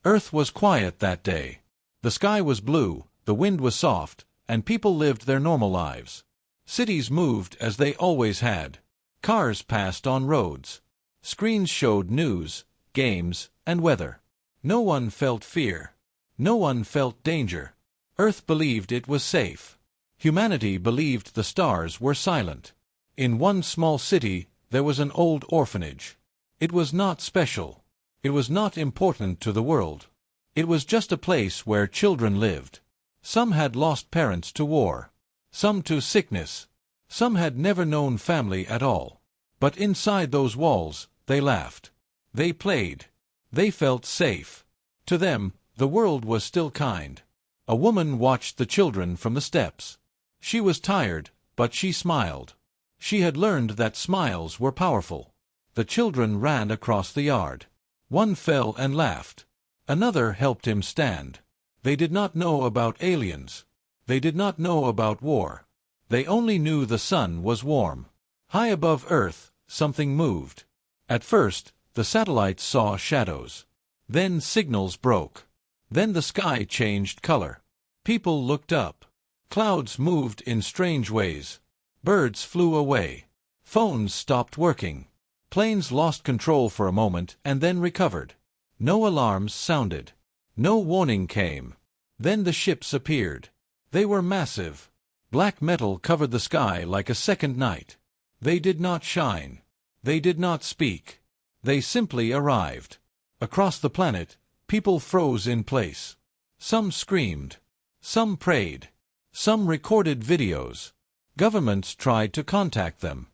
Earth was quiet that day. The sky was blue, the wind was soft, and people lived their normal lives. Cities moved as they always had. Cars passed on roads. Screens showed news, games, and weather. No one felt fear. No one felt danger. Earth believed it was safe. Humanity believed the stars were silent. In one small city, there was an old orphanage. It was not special. It was not important to the world. It was just a place where children lived. Some had lost parents to war. Some to sickness. Some had never known family at all. But inside those walls, they laughed. They played. They felt safe. To them, the world was still kind. A woman watched the children from the steps. She was tired, but she smiled. She had learned that smiles were powerful. The children ran across the yard. One fell and laughed. Another helped him stand. They did not know about aliens. They did not know about war. They only knew the sun was warm. High above Earth, something moved. At first, the satellites saw shadows. Then signals broke. Then the sky changed color. People looked up. Clouds moved in strange ways. Birds flew away. Phones stopped working. Planes lost control for a moment and then recovered. No alarms sounded. No warning came. Then the ships appeared. They were massive. Black metal covered the sky like a second night. They did not shine. They did not speak. They simply arrived. Across the planet, people froze in place. Some screamed. Some prayed. Some recorded videos. Governments tried to contact them.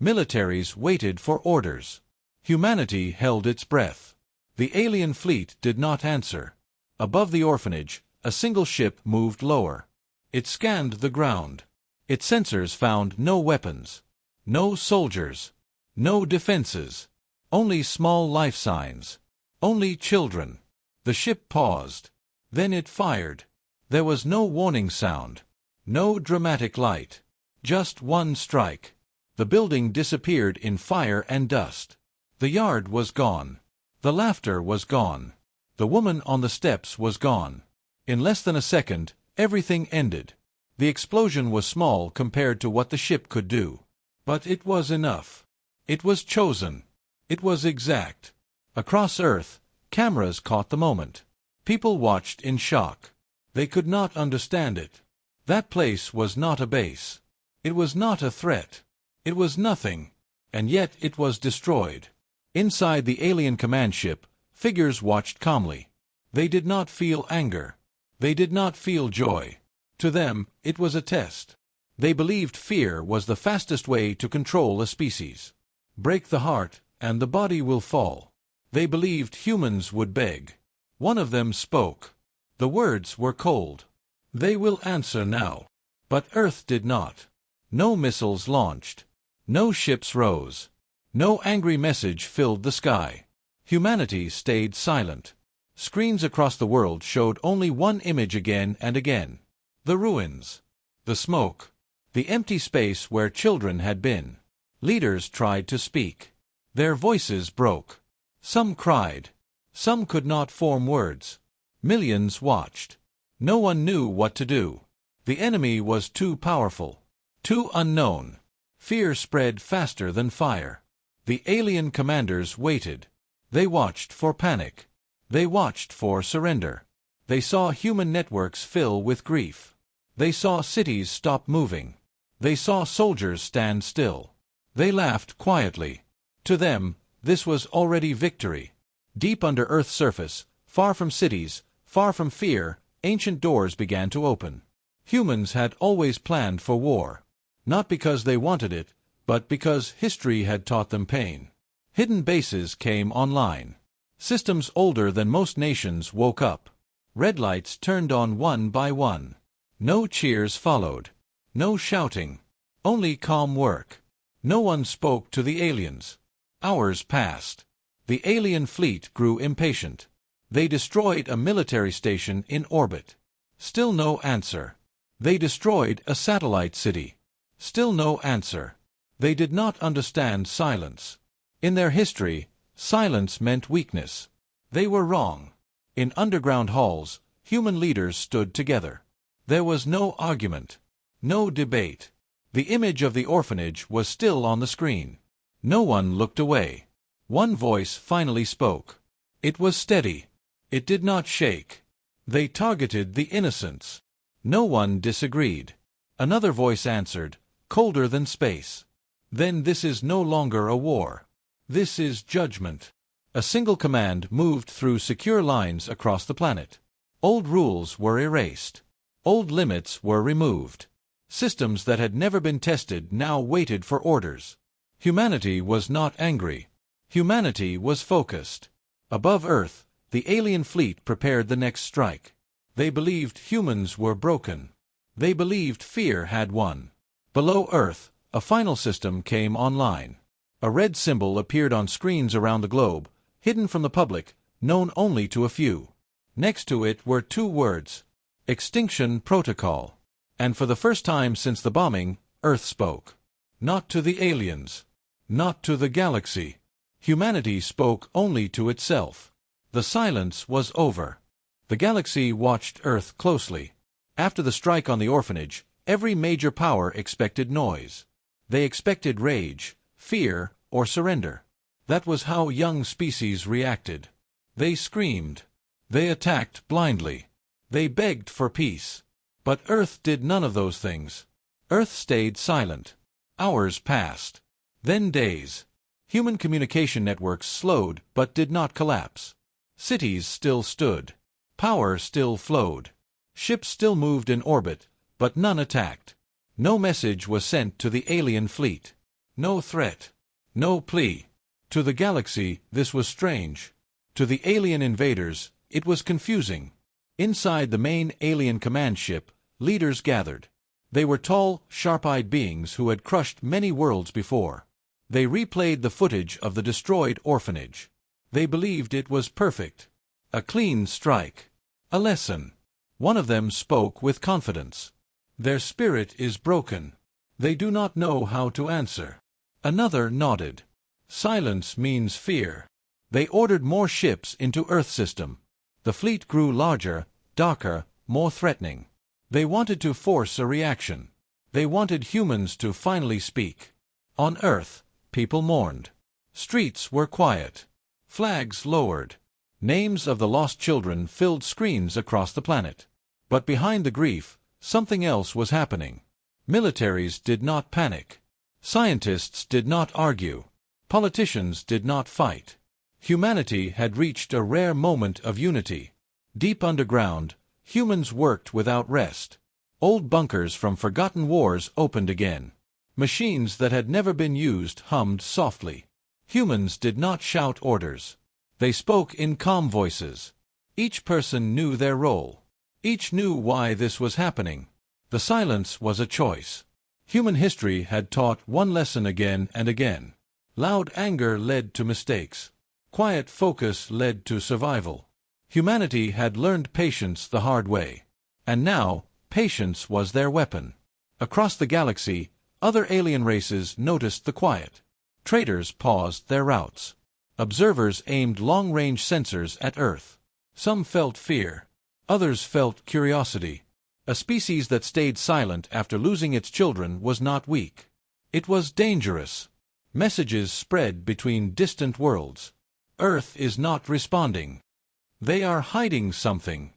Militaries waited for orders. Humanity held its breath. The alien fleet did not answer. Above the orphanage, a single ship moved lower. It scanned the ground. Its sensors found no weapons. No soldiers. No defenses. Only small life signs. Only children. The ship paused. Then it fired. There was no warning sound. No dramatic light. Just one strike. The building disappeared in fire and dust. The yard was gone. The laughter was gone. The woman on the steps was gone. In less than a second, everything ended. The explosion was small compared to what the ship could do. But it was enough. It was chosen. It was exact. Across Earth, cameras caught the moment. People watched in shock. They could not understand it. That place was not a base. It was not a threat. It was nothing. And yet it was destroyed. Inside the alien command ship, figures watched calmly. They did not feel anger. They did not feel joy. To them, it was a test. They believed fear was the fastest way to control a species. Break the heart, and the body will fall. They believed humans would beg. One of them spoke. The words were cold. They will answer now. But Earth did not. No missiles launched. No ships rose. No angry message filled the sky. Humanity stayed silent. Screens across the world showed only one image again and again. The ruins. The smoke. The empty space where children had been. Leaders tried to speak. Their voices broke. Some cried. Some could not form words. Millions watched. No one knew what to do. The enemy was too powerful. Too unknown. Fear spread faster than fire. The alien commanders waited. They watched for panic. They watched for surrender. They saw human networks fill with grief. They saw cities stop moving. They saw soldiers stand still. They laughed quietly. To them, this was already victory. Deep under Earth's surface, far from cities, far from fear, ancient doors began to open. Humans had always planned for war. Not because they wanted it, but because history had taught them pain. Hidden bases came online. Systems older than most nations woke up. Red lights turned on one by one. No cheers followed. No shouting. Only calm work. No one spoke to the aliens. Hours passed. The alien fleet grew impatient. They destroyed a military station in orbit. Still no answer. They destroyed a satellite city. Still no answer. They did not understand silence. In their history, silence meant weakness. They were wrong. In underground halls, human leaders stood together. There was no argument, no debate. The image of the orphanage was still on the screen. No one looked away. One voice finally spoke. It was steady. It did not shake. They targeted the innocents. No one disagreed. Another voice answered, colder than space. Then this is no longer a war. This is judgment. A single command moved through secure lines across the planet. Old rules were erased. Old limits were removed. Systems that had never been tested now waited for orders. Humanity was not angry. Humanity was focused. Above Earth, the alien fleet prepared the next strike. They believed humans were broken. They believed fear had won. Below Earth, a final system came online. A red symbol appeared on screens around the globe, hidden from the public, known only to a few. Next to it were two words: Extinction Protocol. And for the first time since the bombing, Earth spoke. Not to the aliens. Not to the galaxy. Humanity spoke only to itself. The silence was over. The galaxy watched Earth closely. After the strike on the orphanage, every major power expected noise. They expected rage, fear, or surrender. That was how young species reacted. They screamed. They attacked blindly. They begged for peace. But Earth did none of those things. Earth stayed silent. Hours passed. Then days. Human communication networks slowed but did not collapse. Cities still stood. Power still flowed. Ships still moved in orbit, but none attacked. No message was sent to the alien fleet. No threat. No plea. To the galaxy, this was strange. To the alien invaders, it was confusing. Inside the main alien command ship, leaders gathered. They were tall, sharp-eyed beings who had crushed many worlds before. They replayed the footage of the destroyed orphanage. They believed it was perfect. A clean strike. A lesson. One of them spoke with confidence. Their spirit is broken. They do not know how to answer. Another nodded. Silence means fear. They ordered more ships into Earth system. The fleet grew larger, darker, more threatening. They wanted to force a reaction. They wanted humans to finally speak. On Earth, people mourned. Streets were quiet. Flags lowered. Names of the lost children filled screens across the planet. But behind the grief, something else was happening. Militaries did not panic. Scientists did not argue. Politicians did not fight. Humanity had reached a rare moment of unity. Deep underground, humans worked without rest. Old bunkers from forgotten wars opened again. Machines that had never been used hummed softly. Humans did not shout orders. They spoke in calm voices. Each person knew their role. Each knew why this was happening. The silence was a choice. Human history had taught one lesson again and again. Loud anger led to mistakes. Quiet focus led to survival. Humanity had learned patience the hard way. And now, patience was their weapon. Across the galaxy, other alien races noticed the quiet. Traders paused their routes. Observers aimed long-range sensors at Earth. Some felt fear. Others felt curiosity. A species that stayed silent after losing its children was not weak. It was dangerous. Messages spread between distant worlds. Earth is not responding. They are hiding something.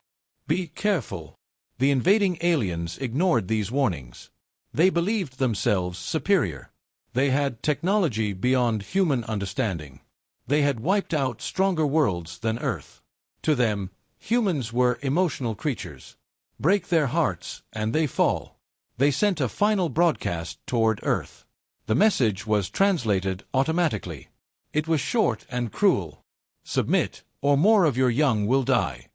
Be careful. The invading aliens ignored these warnings. They believed themselves superior. They had technology beyond human understanding. They had wiped out stronger worlds than Earth. To them, humans were emotional creatures. Break their hearts, and they fall. They sent a final broadcast toward Earth. The message was translated automatically. It was short and cruel. Submit, or more of your young will die.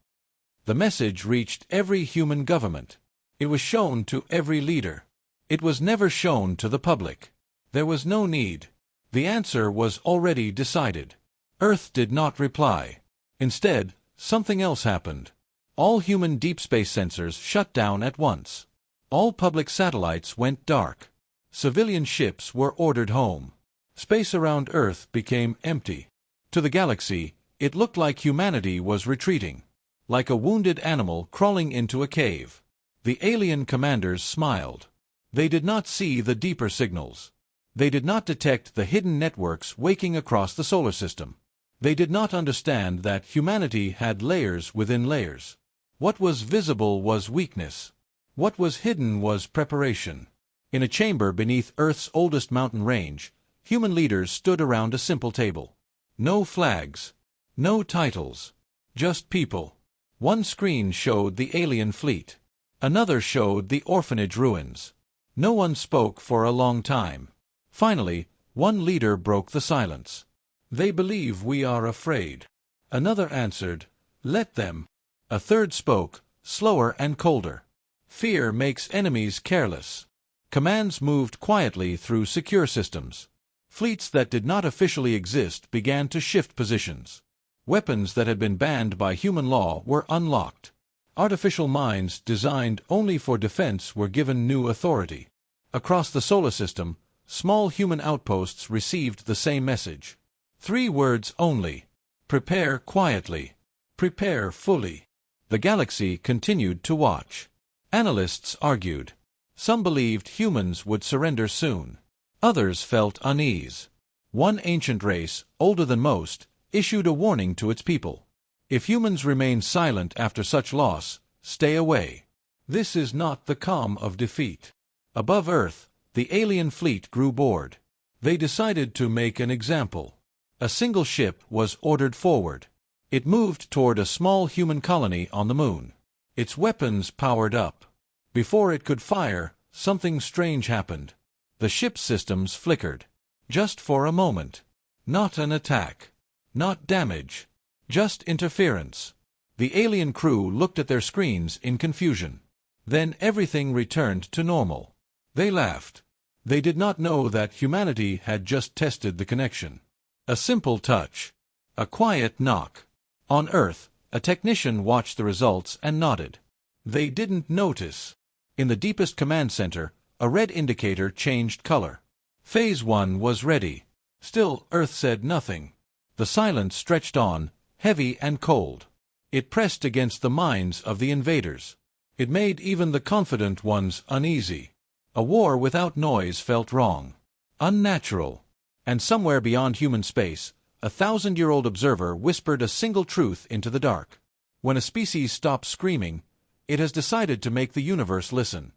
The message reached every human government. It was shown to every leader. It was never shown to the public. There was no need. The answer was already decided. Earth did not reply. Instead, something else happened. All human deep space sensors shut down at once. All public satellites went dark. Civilian ships were ordered home. Space around Earth became empty. To the galaxy, it looked like humanity was retreating. like a wounded animal crawling into a cave. The alien commanders smiled. They did not see the deeper signals. They did not detect the hidden networks waking across the solar system. They did not understand that humanity had layers within layers. What was visible was weakness. What was hidden was preparation. In a chamber beneath Earth's oldest mountain range, human leaders stood around a simple table. No flags, no titles, just people. One screen showed the alien fleet. Another showed the orphanage ruins. No one spoke for a long time. Finally, one leader broke the silence. "They believe we are afraid." Another answered, "Let them." A third spoke, slower and colder. "Fear makes enemies careless." Commands moved quietly through secure systems. Fleets that did not officially exist began to shift positions. Weapons that had been banned by human law were unlocked. Artificial minds designed only for defense were given new authority. Across the solar system, small human outposts received the same message. 3 words only: prepare quietly, prepare fully. The galaxy continued to watch. Analysts argued. Some believed humans would surrender soon. Others felt unease. One ancient race, older than most, issued a warning to its people. If humans remain silent after such loss, stay away. This is not the calm of defeat. Above Earth, the alien fleet grew bored. They decided to make an example. A single ship was ordered forward. It moved toward a small human colony on the moon. Its weapons powered up. Before it could fire, something strange happened. The ship's systems flickered. Just for a moment. Not an attack. Not damage. Just interference. The alien crew looked at their screens in confusion. Then everything returned to normal. They laughed. They did not know that humanity had just tested the connection. A simple touch. A quiet knock. On Earth, a technician watched the results and nodded. They didn't notice. In the deepest command center, a red indicator changed color. Phase 1 was ready. Still, Earth said nothing. The silence stretched on, heavy and cold. It pressed against the minds of the invaders. It made even the confident ones uneasy. A war without noise felt wrong. Unnatural. And somewhere beyond human space, a 1,000-year-old observer whispered a single truth into the dark. When a species stops screaming, it has decided to make the universe listen.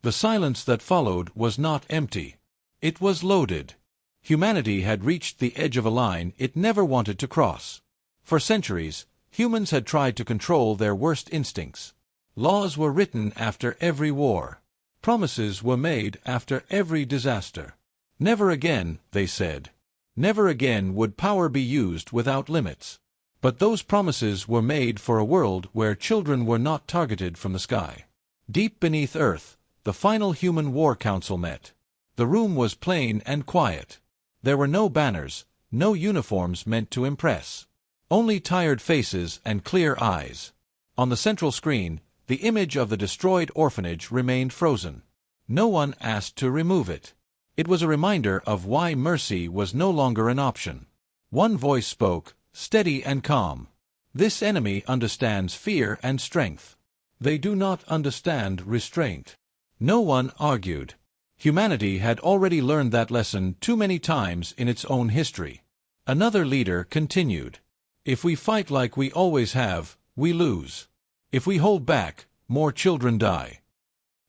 The silence that followed was not empty. It was loaded. Humanity had reached the edge of a line it never wanted to cross. For centuries, humans had tried to control their worst instincts. Laws were written after every war. Promises were made after every disaster. Never again, they said. Never again would power be used without limits. But those promises were made for a world where children were not targeted from the sky. Deep beneath Earth, the final Human War Council met. The room was plain and quiet. There were no banners, no uniforms meant to impress. Only tired faces and clear eyes. On the central screen, the image of the destroyed orphanage remained frozen. No one asked to remove it. It was a reminder of why mercy was no longer an option. One voice spoke, steady and calm. This enemy understands fear and strength. They do not understand restraint. No one argued. Humanity had already learned that lesson too many times in its own history. Another leader continued. If we fight like we always have, we lose. If we hold back, more children die.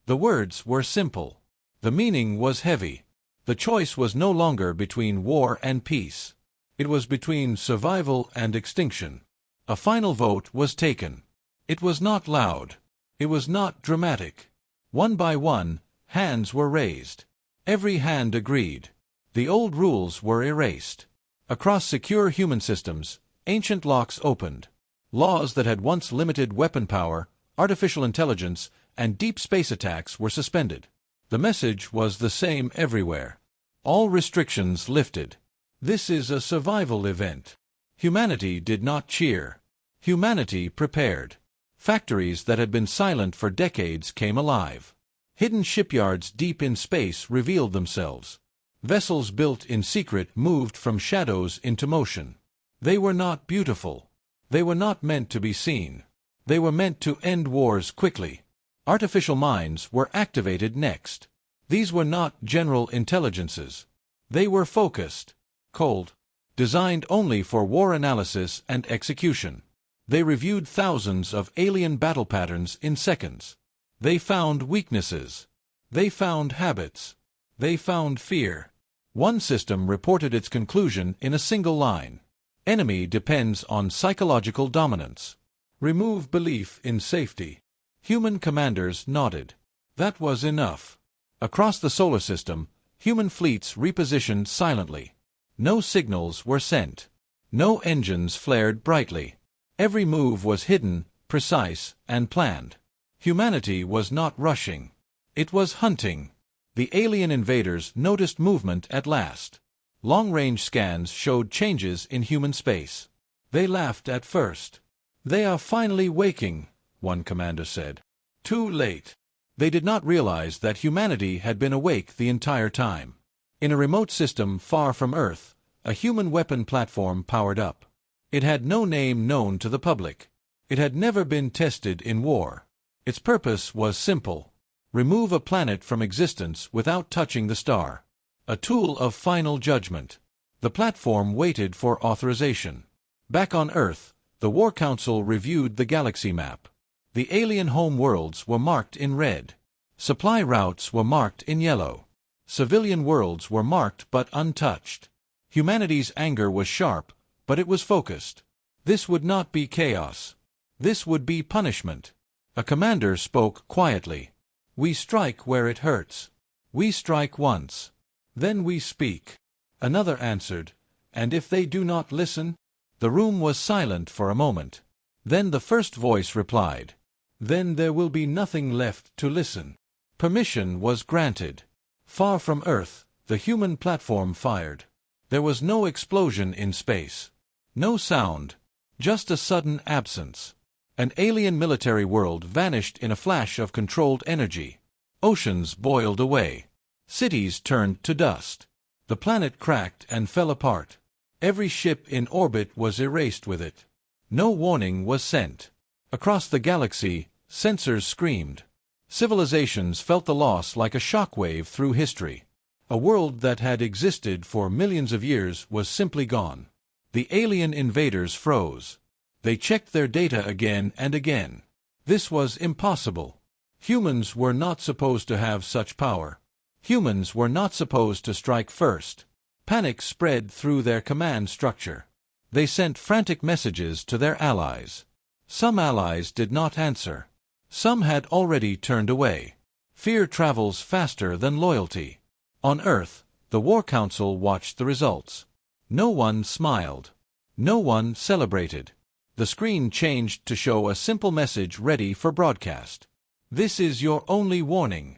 The words were simple. The meaning was heavy. The choice was no longer between war and peace. It was between survival and extinction. A final vote was taken. It was not loud. It was not dramatic. One by one, hands were raised. Every hand agreed. The old rules were erased. Across secure human systems, ancient locks opened. Laws that had once limited weapon power, artificial intelligence, and deep space attacks were suspended. The message was the same everywhere. All restrictions lifted. This is a survival event. Humanity did not cheer. Humanity prepared. Factories that had been silent for decades came alive. Hidden shipyards deep in space revealed themselves. Vessels built in secret moved from shadows into motion. They were not beautiful. They were not meant to be seen. They were meant to end wars quickly. Artificial minds were activated next. These were not general intelligences. They were focused, cold, designed only for war analysis and execution. They reviewed thousands of alien battle patterns in seconds. They found weaknesses. They found habits. They found fear. One system reported its conclusion in a single line. Enemy depends on psychological dominance. Remove belief in safety. Human commanders nodded. That was enough. Across the solar system, human fleets repositioned silently. No signals were sent. No engines flared brightly. Every move was hidden, precise, and planned. Humanity was not rushing. It was hunting. The alien invaders noticed movement at last. Long-range scans showed changes in human space. They laughed at first. "They are finally waking," one commander said. Too late. They did not realize that humanity had been awake the entire time. In a remote system far from Earth, a human weapon platform powered up. It had no name known to the public. It had never been tested in war. Its purpose was simple: remove a planet from existence without touching the star. A tool of final judgment. The platform waited for authorization. Back on Earth, the War Council reviewed the galaxy map. The alien home worlds were marked in red. Supply routes were marked in yellow. Civilian worlds were marked but untouched. Humanity's anger was sharp, but it was focused. This would not be chaos. This would be punishment. A commander spoke quietly. "We strike where it hurts. We strike once. Then we speak." Another answered, "And if they do not listen?" The room was silent for a moment. Then the first voice replied, "Then there will be nothing left to listen." Permission was granted. Far from Earth, the human platform fired. There was no explosion in space. No sound. Just a sudden absence. An alien military world vanished in a flash of controlled energy. Oceans boiled away. Cities turned to dust. The planet cracked and fell apart. Every ship in orbit was erased with it. No warning was sent. Across the galaxy, sensors screamed. Civilizations felt the loss like a shockwave through history. A world that had existed for millions of years was simply gone. The alien invaders froze. They checked their data again and again. This was impossible. Humans were not supposed to have such power. Humans were not supposed to strike first. Panic spread through their command structure. They sent frantic messages to their allies. Some allies did not answer. Some had already turned away. Fear travels faster than loyalty. On Earth, the War Council watched the results. No one smiled. No one celebrated. The screen changed to show a simple message ready for broadcast. "This is your only warning."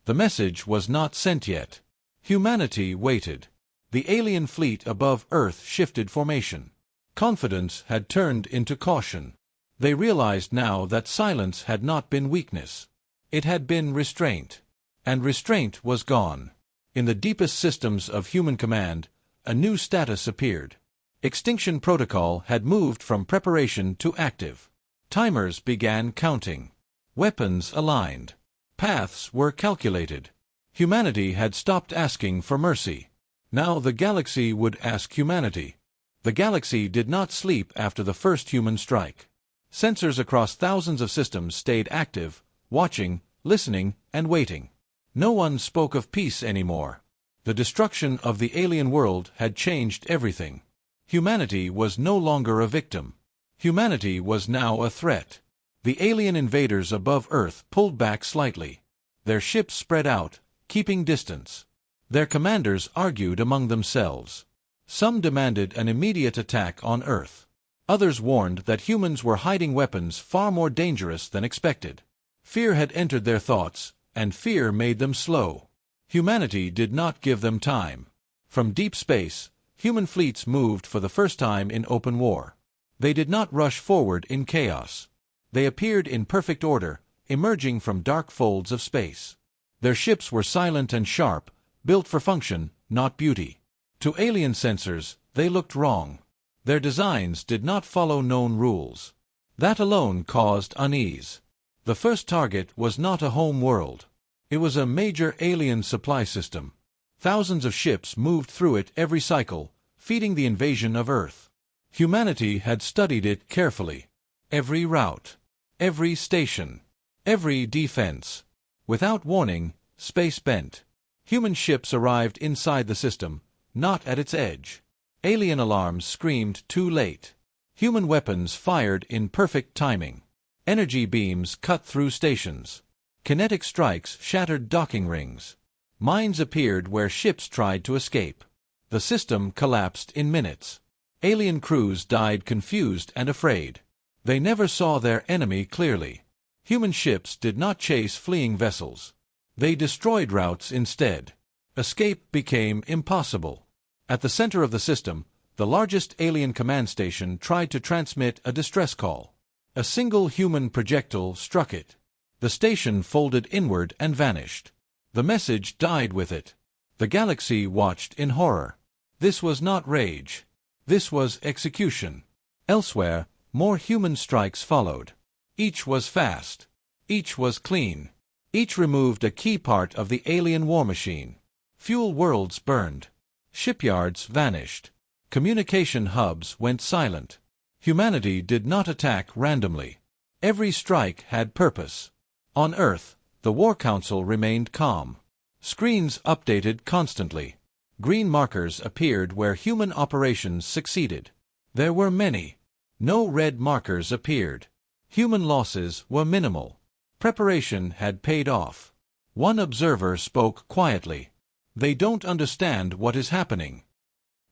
The message was not sent yet. Humanity waited. The alien fleet above Earth shifted formation. Confidence had turned into caution. They realized now that silence had not been weakness. It had been restraint. And restraint was gone. In the deepest systems of human command, a new status appeared. Extinction protocol had moved from preparation to active. Timers began counting. Weapons aligned. Paths were calculated. Humanity had stopped asking for mercy. Now the galaxy would ask humanity. The galaxy did not sleep after the first human strike. Sensors across thousands of systems stayed active, watching, listening, and waiting. No one spoke of peace anymore. The destruction of the alien world had changed everything. Humanity was no longer a victim. Humanity was now a threat. The alien invaders above Earth pulled back slightly. Their ships spread out, keeping distance. Their commanders argued among themselves. Some demanded an immediate attack on Earth. Others warned that humans were hiding weapons far more dangerous than expected. Fear had entered their thoughts, and fear made them slow. Humanity did not give them time. From deep space, human fleets moved for the first time in open war. They did not rush forward in chaos. They appeared in perfect order, emerging from dark folds of space. Their ships were silent and sharp, built for function, not beauty. To alien sensors, they looked wrong. Their designs did not follow known rules. That alone caused unease. The first target was not a home world. It was a major alien supply system. Thousands of ships moved through it every cycle, feeding the invasion of Earth. Humanity had studied it carefully. Every route, every station, every defense. Without warning, space bent. Human ships arrived inside the system, not at its edge. Alien alarms screamed too late. Human weapons fired in perfect timing. Energy beams cut through stations. Kinetic strikes shattered docking rings. Mines appeared where ships tried to escape. The system collapsed in minutes. Alien crews died confused and afraid. They never saw their enemy clearly. Human ships did not chase fleeing vessels. They destroyed routes instead. Escape became impossible. At the center of the system, the largest alien command station tried to transmit a distress call. A single human projectile struck it. The station folded inward and vanished. The message died with it. The galaxy watched in horror. This was not rage. This was execution. Elsewhere, more human strikes followed. Each was fast. Each was clean. Each removed a key part of the alien war machine. Fuel worlds burned. Shipyards vanished. Communication hubs went silent. Humanity did not attack randomly. Every strike had purpose. On Earth, the War Council remained calm. Screens updated constantly. Green markers appeared where human operations succeeded. There were many. No red markers appeared. Human losses were minimal. Preparation had paid off. One observer spoke quietly. "They don't understand what is happening."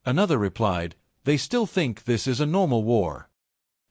Another replied, "They still think this is a normal war."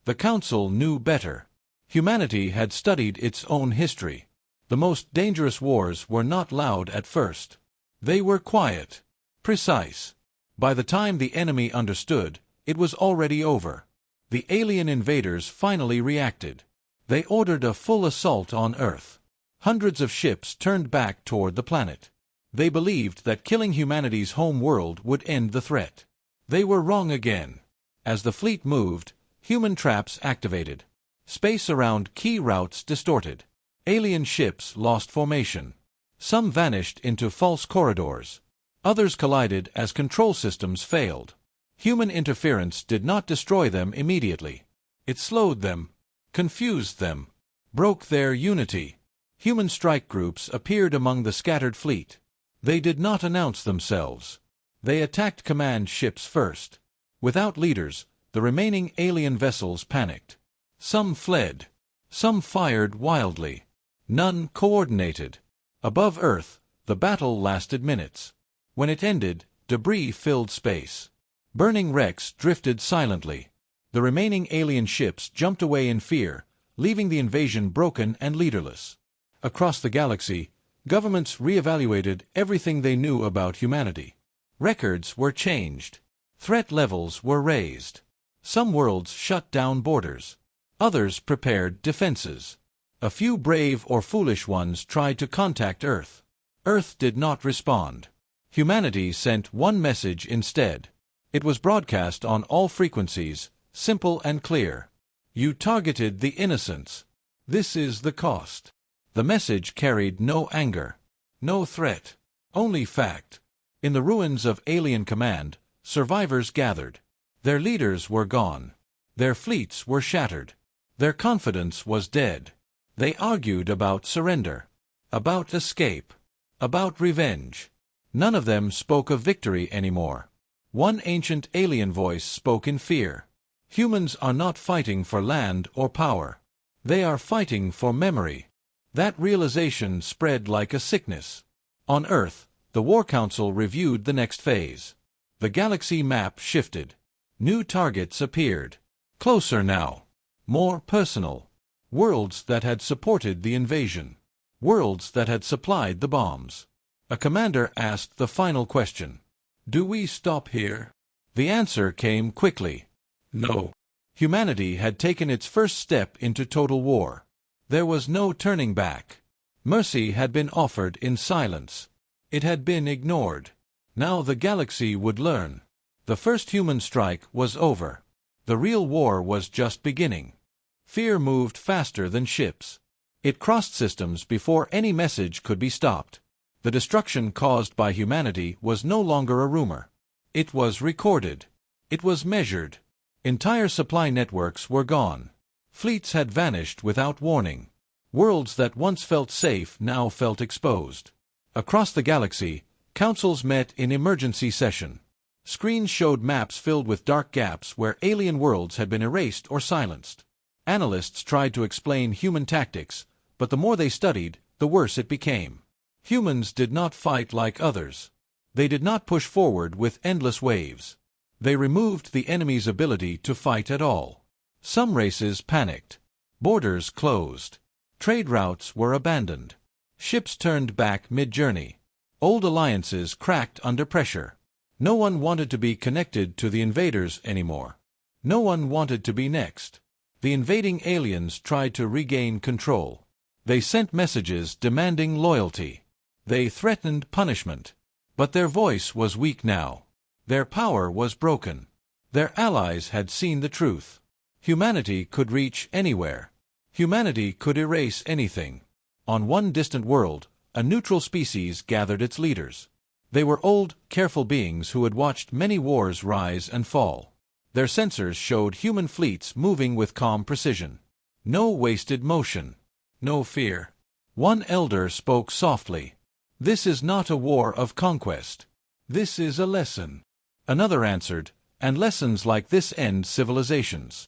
The Council knew better. Humanity had studied its own history. The most dangerous wars were not loud at first. They were quiet, precise. By the time the enemy understood, it was already over. The alien invaders finally reacted. They ordered a full assault on Earth. Hundreds of ships turned back toward the planet. They believed that killing humanity's home world would end the threat. They were wrong again. As the fleet moved, human traps activated. Space around key routes distorted. Alien ships lost formation. Some vanished into false corridors. Others collided as control systems failed. Human interference did not destroy them immediately. It slowed them, confused them, broke their unity. Human strike groups appeared among the scattered fleet. They did not announce themselves. They attacked command ships first. Without leaders, the remaining alien vessels panicked. Some fled. Some fired wildly. None coordinated. Above Earth, the battle lasted minutes. When it ended, debris filled space. Burning wrecks drifted silently. The remaining alien ships jumped away in fear, leaving the invasion broken and leaderless. Across the galaxy, governments re-evaluated everything they knew about humanity. Records were changed. Threat levels were raised. Some worlds shut down borders. Others prepared defenses. A few brave or foolish ones tried to contact Earth. Earth did not respond. Humanity sent one message instead. It was broadcast on all frequencies, simple and clear. "You targeted the innocents. This is the cost." The message carried no anger, no threat, only fact. In the ruins of Alien Command, survivors gathered. Their leaders were gone. Their fleets were shattered. Their confidence was dead. They argued about surrender, about escape, about revenge. None of them spoke of victory anymore. One ancient alien voice spoke in fear. Humans are not fighting for land or power. They are fighting for memory. That realization spread like a sickness. On Earth, the War Council reviewed the next phase. The galaxy map shifted. New targets appeared. Closer now. More personal. Worlds that had supported the invasion. Worlds that had supplied the bombs. A commander asked the final question. "Do we stop here?" The answer came quickly. No. Humanity had taken its first step into total war. There was no turning back. Mercy had been offered in silence. It had been ignored. Now the galaxy would learn. The first human strike was over. The real war was just beginning. Fear moved faster than ships. It crossed systems before any message could be stopped. The destruction caused by humanity was no longer a rumor. It was recorded. It was measured. Entire supply networks were gone. Fleets had vanished without warning. Worlds that once felt safe now felt exposed. Across the galaxy, councils met in emergency session. Screens showed maps filled with dark gaps where alien worlds had been erased or silenced. Analysts tried to explain human tactics, but the more they studied, the worse it became. Humans did not fight like others. They did not push forward with endless waves. They removed the enemy's ability to fight at all. Some races panicked. Borders closed. Trade routes were abandoned. Ships turned back mid-journey. Old alliances cracked under pressure. No one wanted to be connected to the invaders anymore. No one wanted to be next. The invading aliens tried to regain control. They sent messages demanding loyalty. They threatened punishment. But their voice was weak now. Their power was broken. Their allies had seen the truth. Humanity could reach anywhere. Humanity could erase anything. On one distant world, a neutral species gathered its leaders. They were old, careful beings who had watched many wars rise and fall. Their sensors showed human fleets moving with calm precision. No wasted motion. No fear. One elder spoke softly. "This is not a war of conquest. This is a lesson." Another answered, "And lessons like this end civilizations."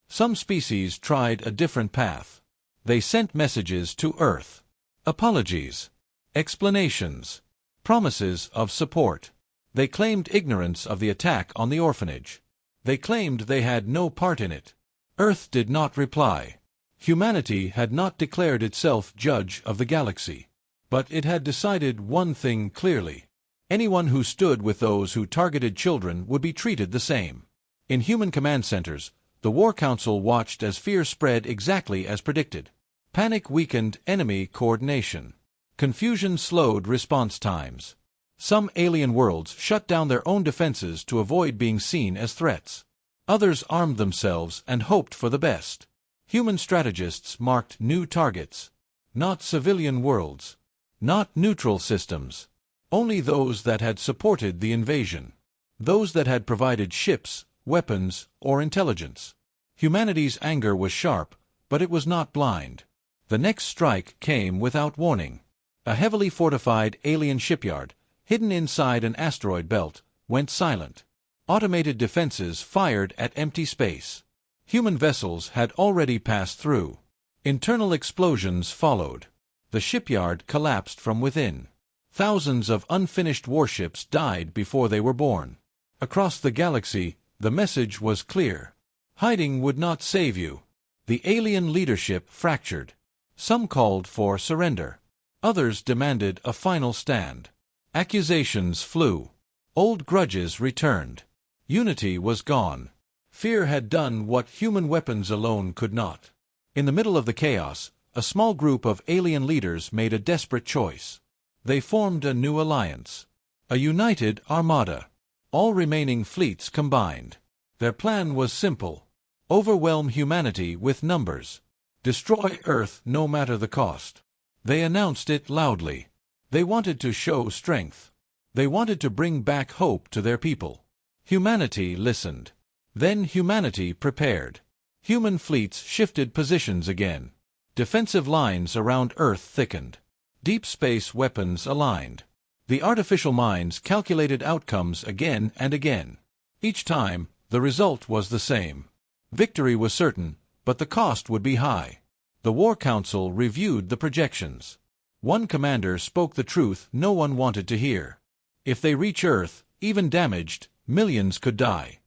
Some species tried a different path. They sent messages to Earth. Apologies. Explanations. Promises of support. They claimed ignorance of the attack on the orphanage. They claimed they had no part in it. Earth did not reply. Humanity had not declared itself judge of the galaxy. But it had decided one thing clearly. Anyone who stood with those who targeted children would be treated the same. In human command centers, the War Council watched as fear spread exactly as predicted. Panic weakened enemy coordination. Confusion slowed response times. Some alien worlds shut down their own defenses to avoid being seen as threats. Others armed themselves and hoped for the best. Human strategists marked new targets. Not civilian worlds. Not neutral systems. Only those that had supported the invasion. Those that had provided ships, weapons, or intelligence. Humanity's anger was sharp, but it was not blind. The next strike came without warning. A heavily fortified alien shipyard, hidden inside an asteroid belt, went silent. Automated defenses fired at empty space. Human vessels had already passed through. Internal explosions followed. The shipyard collapsed from within. Thousands of unfinished warships died before they were born. Across the galaxy, the message was clear. Hiding would not save you. The alien leadership fractured. Some called for surrender. Others demanded a final stand. Accusations flew. Old grudges returned. Unity was gone. Fear had done what human weapons alone could not. In the middle of the chaos, a small group of alien leaders made a desperate choice. They formed a new alliance. A united armada. All remaining fleets combined. Their plan was simple. Overwhelm humanity with numbers. Destroy Earth no matter the cost. They announced it loudly. They wanted to show strength. They wanted to bring back hope to their people. Humanity listened. Then humanity prepared. Human fleets shifted positions again. Defensive lines around Earth thickened. Deep space weapons aligned. The artificial minds calculated outcomes again and again. Each time, the result was the same. Victory was certain, but the cost would be high. The War Council reviewed the projections. One commander spoke the truth no one wanted to hear. If they reach Earth, even damaged, millions could die.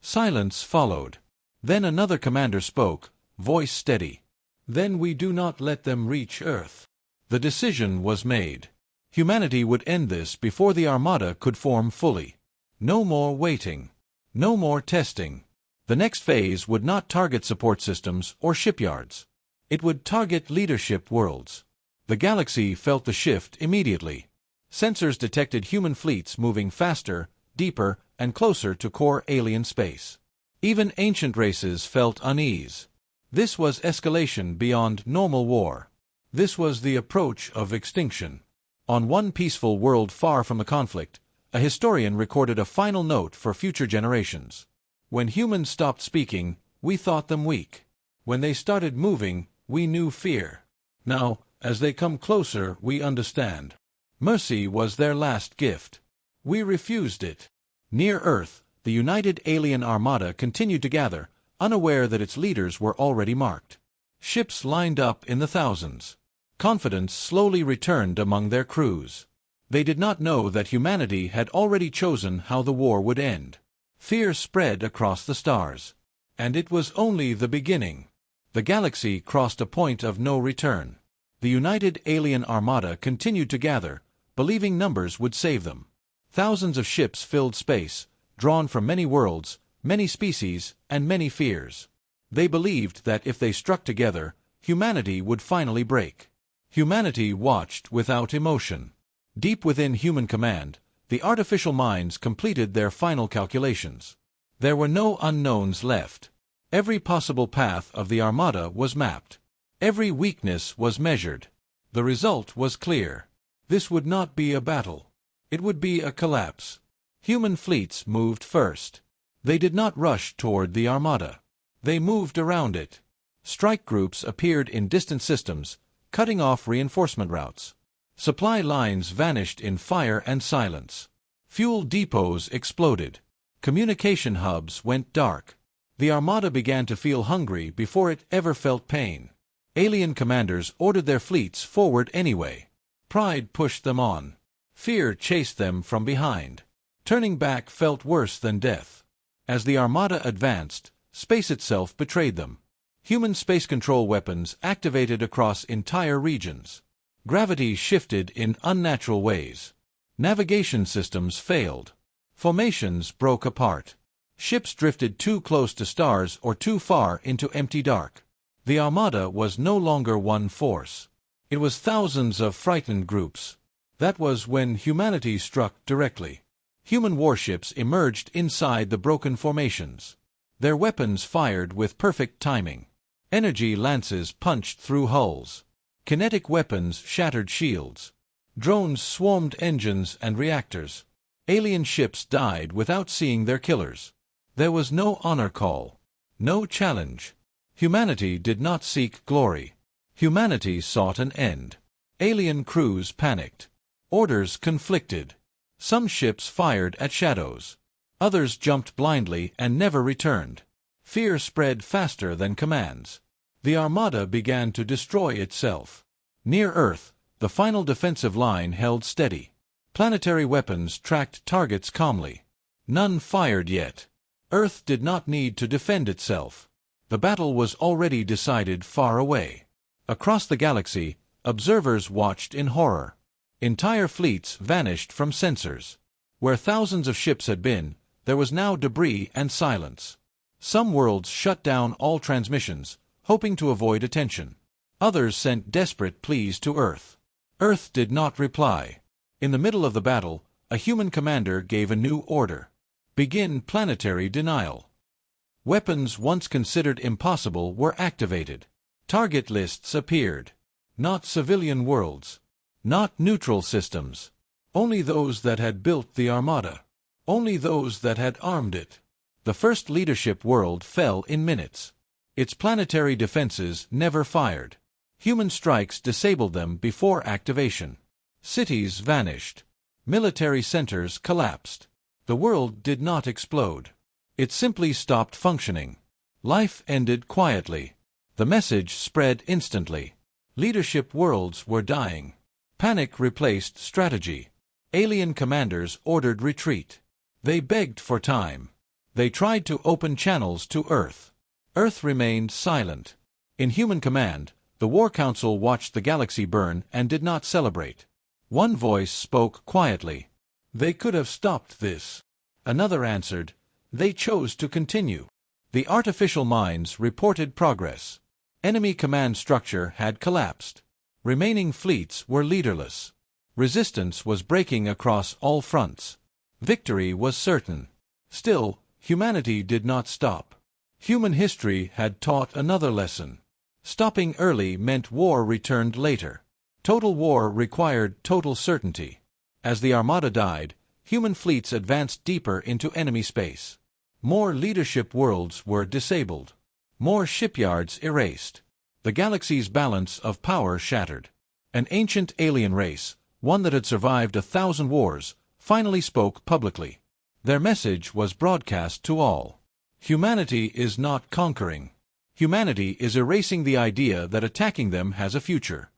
Silence followed. Then another commander spoke, voice steady. Then we do not let them reach Earth. The decision was made. Humanity would end this before the Armada could form fully. No more waiting. No more testing. The next phase would not target support systems or shipyards. It would target leadership worlds. The galaxy felt the shift immediately. Sensors detected human fleets moving faster, deeper, and closer to core alien space. Even ancient races felt unease. This was escalation beyond normal war. This was the approach of extinction. On one peaceful world far from the conflict, a historian recorded a final note for future generations. When humans stopped speaking, we thought them weak. When they started moving, we knew fear. Now, as they come closer, we understand. Mercy was their last gift. We refused it. Near Earth, the United Alien Armada continued to gather, unaware that its leaders were already marked. Ships lined up in the thousands. Confidence slowly returned among their crews. They did not know that humanity had already chosen how the war would end. Fear spread across the stars. And it was only the beginning. The galaxy crossed a point of no return. The United Alien Armada continued to gather, believing numbers would save them. Thousands of ships filled space, drawn from many worlds, many species, and many fears. They believed that if they struck together, humanity would finally break. Humanity watched without emotion. Deep within human command, the artificial minds completed their final calculations. There were no unknowns left. Every possible path of the Armada was mapped. Every weakness was measured. The result was clear. This would not be a battle. It would be a collapse. Human fleets moved first. They did not rush toward the Armada. They moved around it. Strike groups appeared in distant systems, cutting off reinforcement routes. Supply lines vanished in fire and silence. Fuel depots exploded. Communication hubs went dark. The Armada began to feel hungry before it ever felt pain. Alien commanders ordered their fleets forward anyway. Pride pushed them on. Fear chased them from behind. Turning back felt worse than death. As the Armada advanced, space itself betrayed them. Human space control weapons activated across entire regions. Gravity shifted in unnatural ways. Navigation systems failed. Formations broke apart. Ships drifted too close to stars or too far into empty dark. The Armada was no longer one force. It was thousands of frightened groups. That was when humanity struck directly. Human warships emerged inside the broken formations. Their weapons fired with perfect timing. Energy lances punched through hulls. Kinetic weapons shattered shields. Drones swarmed engines and reactors. Alien ships died without seeing their killers. There was no honor call. No challenge. Humanity did not seek glory. Humanity sought an end. Alien crews panicked. Orders conflicted. Some ships fired at shadows. Others jumped blindly and never returned. Fear spread faster than commands. The Armada began to destroy itself. Near Earth, the final defensive line held steady. Planetary weapons tracked targets calmly. None fired yet. Earth did not need to defend itself. The battle was already decided far away. Across the galaxy, observers watched in horror. Entire fleets vanished from sensors. Where thousands of ships had been, there was now debris and silence. Some worlds shut down all transmissions, hoping to avoid attention. Others sent desperate pleas to Earth. Earth did not reply. In the middle of the battle, a human commander gave a new order. Begin planetary denial. Weapons once considered impossible were activated. Target lists appeared. Not civilian worlds. Not neutral systems. Only those that had built the Armada. Only those that had armed it. The first leadership world fell in minutes. Its planetary defenses never fired. Human strikes disabled them before activation. Cities vanished. Military centers collapsed. The world did not explode. It simply stopped functioning. Life ended quietly. The message spread instantly. Leadership worlds were dying. Panic replaced strategy. Alien commanders ordered retreat. They begged for time. They tried to open channels to Earth. Earth remained silent. In human command, the War Council watched the galaxy burn and did not celebrate. One voice spoke quietly. They could have stopped this. Another answered, they chose to continue. The artificial minds reported progress. Enemy command structure had collapsed. Remaining fleets were leaderless. Resistance was breaking across all fronts. Victory was certain. Still, humanity did not stop. Human history had taught another lesson. Stopping early meant war returned later. Total war required total certainty. As the Armada died, human fleets advanced deeper into enemy space. More leadership worlds were disabled. More shipyards erased. The galaxy's balance of power shattered. An ancient alien race, one that had survived 1,000 wars, finally spoke publicly. Their message was broadcast to all. Humanity is not conquering. Humanity is erasing the idea that attacking them has a future.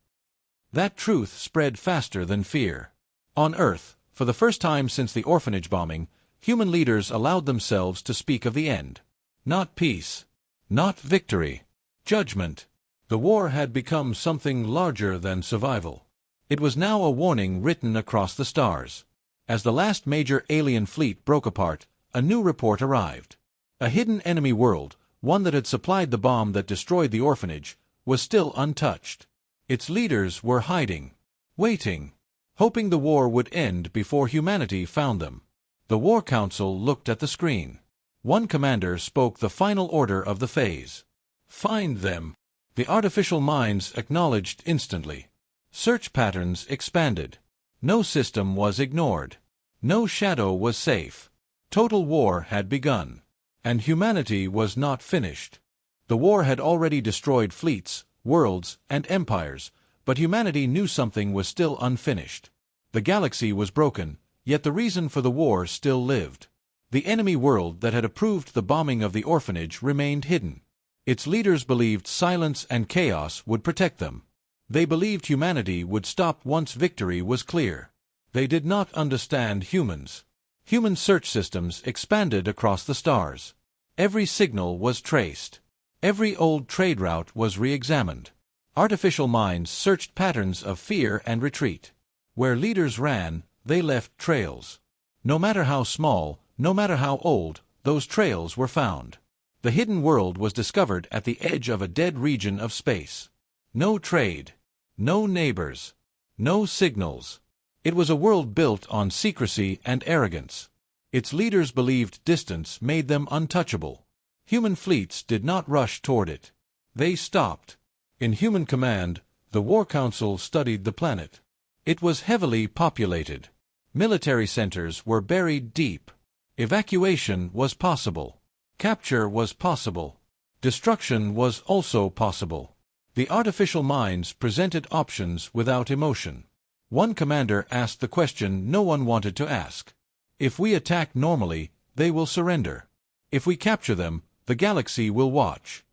That truth spread faster than fear. On Earth, for the first time since the orphanage bombing, human leaders allowed themselves to speak of the end. Not peace. Not victory. Judgment. The war had become something larger than survival. It was now a warning written across the stars. As the last major alien fleet broke apart, a new report arrived. A hidden enemy world, one that had supplied the bomb that destroyed the orphanage, was still untouched. Its leaders were hiding, waiting, hoping the war would end before humanity found them. The War Council looked at the screen. One commander spoke the final order of the phase. Find them. The artificial minds acknowledged instantly. Search patterns expanded. No system was ignored. No shadow was safe. Total war had begun. And humanity was not finished. The war had already destroyed fleets, worlds, and empires, but humanity knew something was still unfinished. The galaxy was broken, yet the reason for the war still lived. The enemy world that had approved the bombing of the orphanage remained hidden. Its leaders believed silence and chaos would protect them. They believed humanity would stop once victory was clear. They did not understand humans. Human search systems expanded across the stars. Every signal was traced. Every old trade route was re-examined. Artificial minds searched patterns of fear and retreat. Where leaders ran, they left trails. No matter how small, no matter how old, those trails were found. The hidden world was discovered at the edge of a dead region of space. No trade. No neighbors. No signals. It was a world built on secrecy and arrogance. Its leaders believed distance made them untouchable. Human fleets did not rush toward it. They stopped. In human command, the War Council studied the planet. It was heavily populated. Military centers were buried deep. Evacuation was possible. Capture was possible. Destruction was also possible. The artificial minds presented options without emotion. One commander asked the question no one wanted to ask. If we attack normally, they will surrender. If we capture them, the galaxy will watch.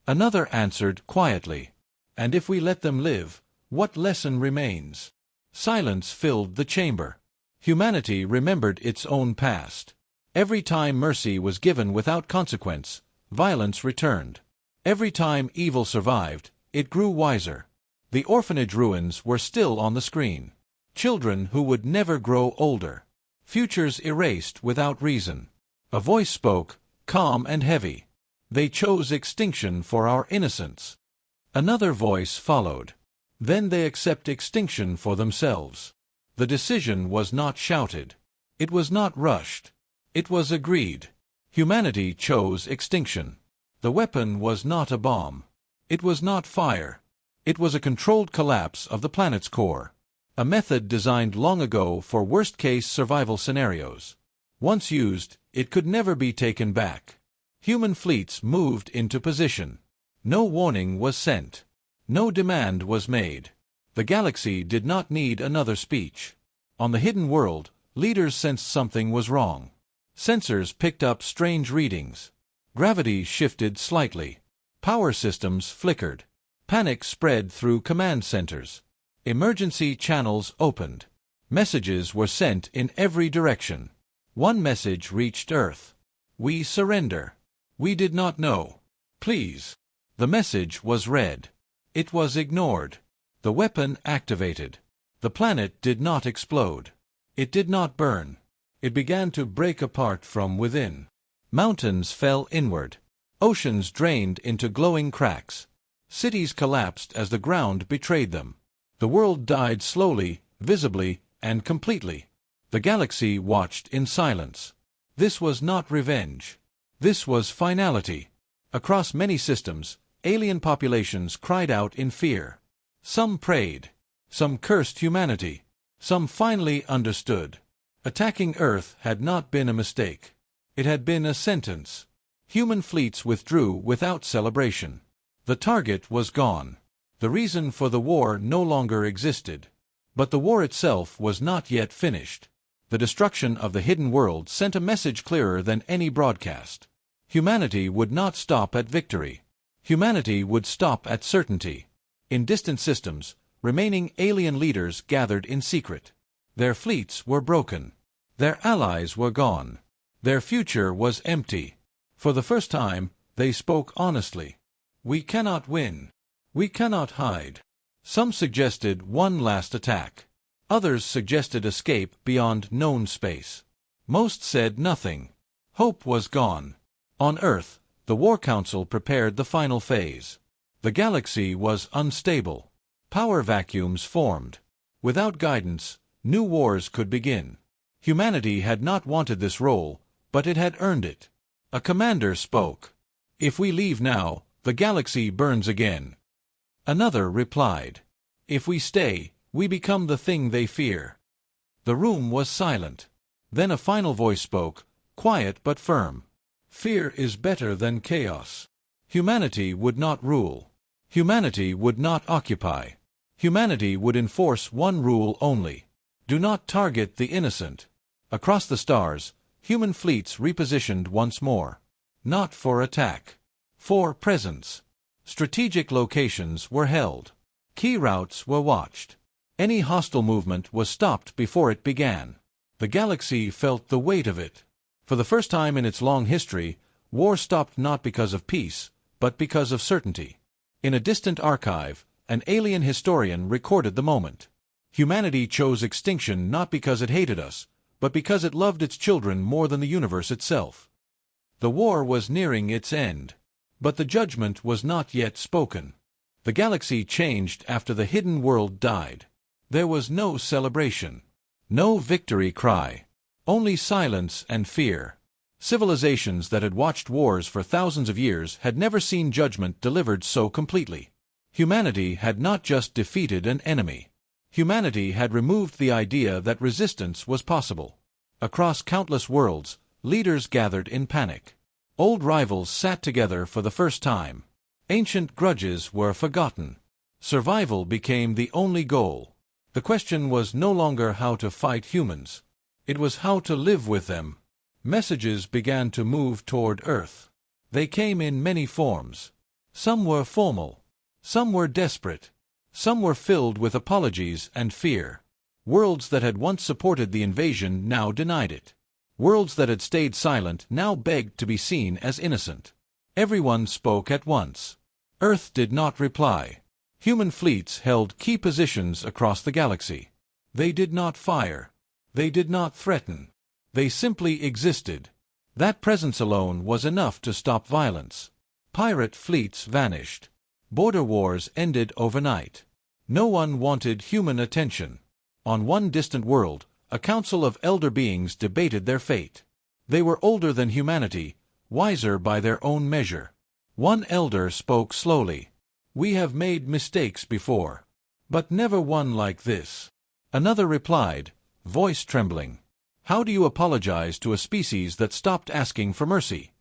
Another answered quietly. And if we let them live, what lesson remains? Silence filled the chamber. Humanity remembered its own past. Every time mercy was given without consequence, violence returned. Every time evil survived, it grew wiser. The orphanage ruins were still on the screen. Children who would never grow older. Futures erased without reason. A voice spoke, calm and heavy. They chose extinction for our innocence. Another voice followed. Then they accept extinction for themselves. The decision was not shouted. It was not rushed. It was agreed. Humanity chose extinction. The weapon was not a bomb. It was not fire. It was a controlled collapse of the planet's core. A method designed long ago for worst-case survival scenarios. Once used, it could never be taken back. Human fleets moved into position. No warning was sent. No demand was made. The galaxy did not need another speech. On the hidden world, leaders sensed something was wrong. Sensors picked up strange readings. Gravity shifted slightly. Power systems flickered. Panic spread through command centers. Emergency channels opened. Messages were sent in every direction. One message reached Earth. We surrender. We did not know. Please. The message was read. It was ignored. The weapon activated. The planet did not explode. It did not burn. It began to break apart from within. Mountains fell inward. Oceans drained into glowing cracks. Cities collapsed as the ground betrayed them. The world died slowly, visibly, and completely. The galaxy watched in silence. This was not revenge. This was finality. Across many systems, alien populations cried out in fear. Some prayed. Some cursed humanity. Some finally understood. Attacking Earth had not been a mistake. It had been a sentence. Human fleets withdrew without celebration. The target was gone. The reason for the war no longer existed. But the war itself was not yet finished. The destruction of the hidden world sent a message clearer than any broadcast. Humanity would not stop at victory. Humanity would stop at certainty. In distant systems, remaining alien leaders gathered in secret. Their fleets were broken. Their allies were gone. Their future was empty. For the first time, they spoke honestly. We cannot win. We cannot hide. Some suggested one last attack. Others suggested escape beyond known space. Most said nothing. Hope was gone. On Earth, the War Council prepared the final phase. The galaxy was unstable. Power vacuums formed. Without guidance, new wars could begin. Humanity had not wanted this role, but it had earned it. A commander spoke. If we leave now, the galaxy burns again. Another replied. If we stay, we become the thing they fear. The room was silent. Then a final voice spoke, quiet but firm. Fear is better than chaos. Humanity would not rule. Humanity would not occupy. Humanity would enforce one rule only. Do not target the innocent. Across the stars, human fleets repositioned once more. Not for attack. For presence. Strategic locations were held. Key routes were watched. Any hostile movement was stopped before it began. The galaxy felt the weight of it. For the first time in its long history, war stopped not because of peace, but because of certainty. In a distant archive, an alien historian recorded the moment. Humanity chose extinction not because it hated us, but because it loved its children more than the universe itself. The war was nearing its end. But the judgment was not yet spoken. The galaxy changed after the hidden world died. There was no celebration. No victory cry. Only silence and fear. Civilizations that had watched wars for thousands of years had never seen judgment delivered so completely. Humanity had not just defeated an enemy. Humanity had removed the idea that resistance was possible. Across countless worlds, leaders gathered in panic. Old rivals sat together for the first time. Ancient grudges were forgotten. Survival became the only goal. The question was no longer how to fight humans. It was how to live with them. Messages began to move toward Earth. They came in many forms. Some were formal. Some were desperate. Some were filled with apologies and fear. Worlds that had once supported the invasion now denied it. Worlds that had stayed silent now begged to be seen as innocent. Everyone spoke at once. Earth did not reply. Human fleets held key positions across the galaxy. They did not fire. They did not threaten. They simply existed. That presence alone was enough to stop violence. Pirate fleets vanished. Border wars ended overnight. No one wanted human attention. On one distant world, a council of elder beings debated their fate. They were older than humanity, wiser by their own measure. One elder spoke slowly. "We have made mistakes before, but never one like this." Another replied, voice trembling, "How do you apologize to a species that stopped asking for mercy?"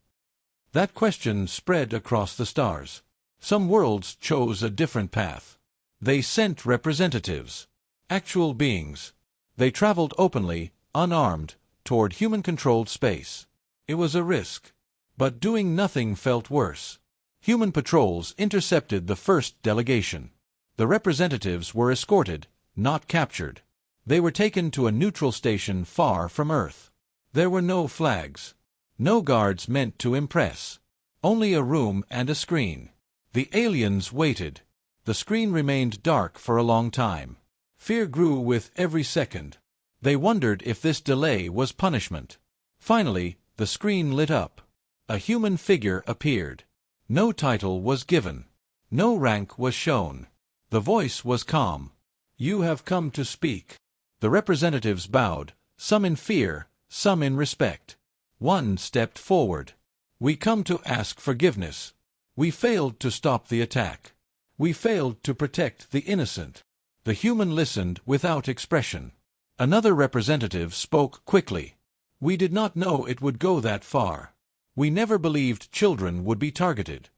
That question spread across the stars. Some worlds chose a different path. They sent representatives, actual beings. They traveled openly, unarmed, toward human-controlled space. It was a risk. But doing nothing felt worse. Human patrols intercepted the first delegation. The representatives were escorted, not captured. They were taken to a neutral station far from Earth. There were no flags. No guards meant to impress. Only a room and a screen. The aliens waited. The screen remained dark for a long time. Fear grew with every second. They wondered if this delay was punishment. Finally, the screen lit up. A human figure appeared. No title was given. No rank was shown. The voice was calm. "You have come to speak." The representatives bowed, some in fear, some in respect. One stepped forward. "We come to ask forgiveness. We failed to stop the attack. We failed to protect the innocent. The human listened without expression. Another representative spoke quickly. We did not know it would go that far. We never believed children would be targeted.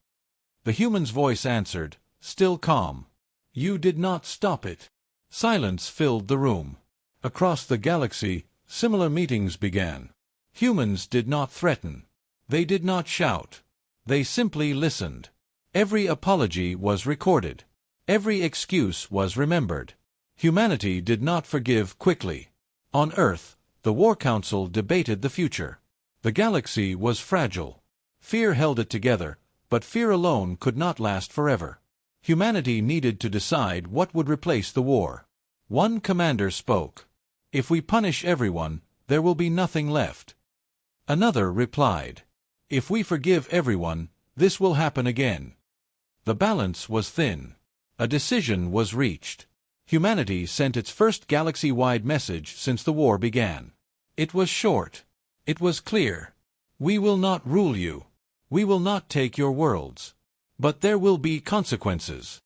The human's voice answered, still calm. You did not stop it. Silence filled the room. Across the galaxy, similar meetings began. Humans did not threaten. They did not shout. They simply listened. Every apology was recorded. Every excuse was remembered. Humanity did not forgive quickly. On Earth, the War Council debated the future. The galaxy was fragile. Fear held it together, but fear alone could not last forever. Humanity needed to decide what would replace the war. One commander spoke. If we punish everyone, there will be nothing left. Another replied. If we forgive everyone, this will happen again. The balance was thin. A decision was reached. Humanity sent its first galaxy-wide message since the war began. It was short. It was clear. We will not rule you. We will not take your worlds. But there will be consequences.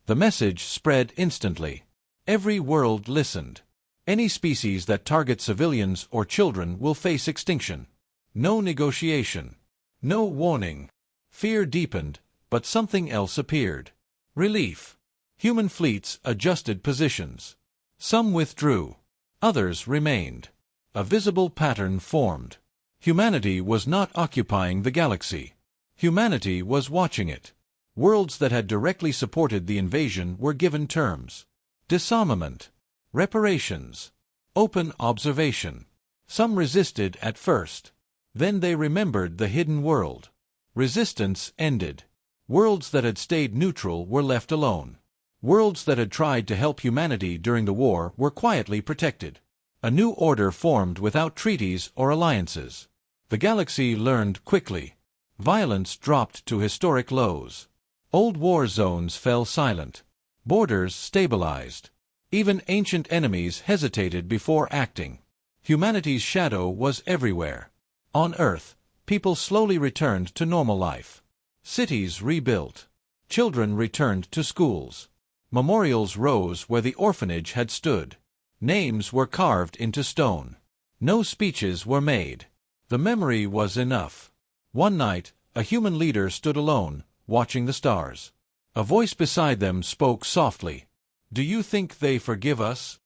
The message spread instantly. Every world listened. Any species that targets civilians or children will face extinction. No negotiation. No warning. Fear deepened, but something else appeared. Relief. Human fleets adjusted positions. Some withdrew. Others remained. A visible pattern formed. Humanity was not occupying the galaxy. Humanity was watching it. Worlds that had directly supported the invasion were given terms. Disarmament. Reparations. Open observation. Some resisted at first. Then they remembered the hidden world. Resistance ended. Worlds that had stayed neutral were left alone. Worlds that had tried to help humanity during the war were quietly protected. A new order formed without treaties or alliances. The galaxy learned quickly. Violence dropped to historic lows. Old war zones fell silent. Borders stabilized. Even ancient enemies hesitated before acting. Humanity's shadow was everywhere. On Earth, people slowly returned to normal life. Cities rebuilt. Children returned to schools. Memorials rose where the orphanage had stood. Names were carved into stone. No speeches were made. The memory was enough. One night, a human leader stood alone, watching the stars. A voice beside them spoke softly. Do you think they forgive us?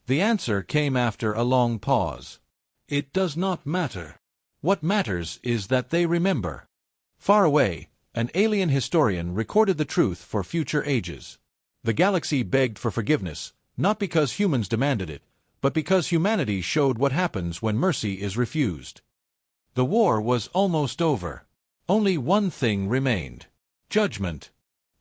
The answer came after a long pause. It does not matter. What matters is that they remember. Far away, an alien historian recorded the truth for future ages. The galaxy begged for forgiveness, not because humans demanded it, but because humanity showed what happens when mercy is refused. The war was almost over. Only one thing remained. Judgment.